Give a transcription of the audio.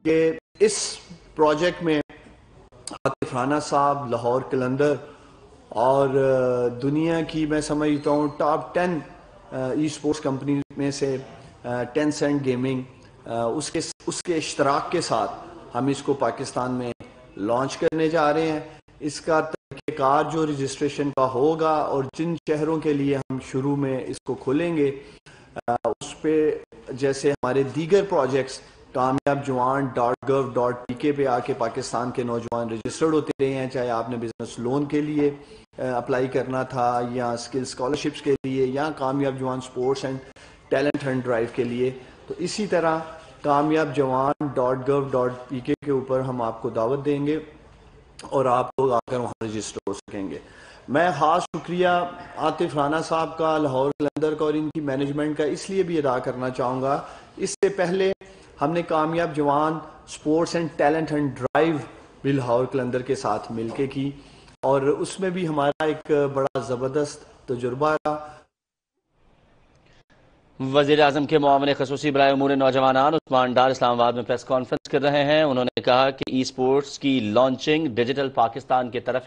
کہ اس پروجیکٹ میں عاطف رانا صاحب لاہور قلندر اور دنیا کی میں سمجھتا ہوں ٹاپ 10 ای اسپورٹس کمپنی میں سے ٹینسینٹ گیمنگ اس کے اشتراک کے ساتھ ہم اس کو پاکستان میں لانچ کرنے جا رہے ہیں. اس کا طریقہ کار جو رجسٹریشن کا ہوگا اور جن شہروں کے لیے ہم شروع میں اس کو کھولیں گے اس پہ جیسے ہمارے دیگر پروجیکٹس کامیاب جوان .gov.pk پہ آ کے پاکستان کے نوجوان رجسٹرڈ ہوتے رہے ہیں, چاہے آپ نے بزنس لون کے لیے اپلائی کرنا تھا یا اسکل اسکالرشپس کے لیے یا Kamyab Jawan sports and talent hunt drive کے لیے. تو اسی طرح کامیاب جوان .gov.pk کے اوپر ہم آپ کو دعوت دیں گے اور آپ لوگ آ کر وہاں رجسٹر ہو سکیں گے. میں خاص شکریہ عاطف رانا صاحب کا, لاہور قلندر کا اور ان کی مینجمنٹ کا اس لیے بھی ادا کرنا چاہوں گا. اس سے پہلے ہم نے Kamyab Jawan sports and talent hunt drive بھی لاہور قلندر کے ساتھ مل کے کی اور اس میں بھی ہمارا ایک بڑا زبردست تجربہ رہا. وزیر اعظم کے معاون خصوصی برائے امور نوجوانان عثمان ڈار اسلام آباد میں پریس کانفرنس کر رہے ہیں. انہوں نے کہا کہ ای اسپورٹس کی لانچنگ ڈیجیٹل پاکستان کے طرف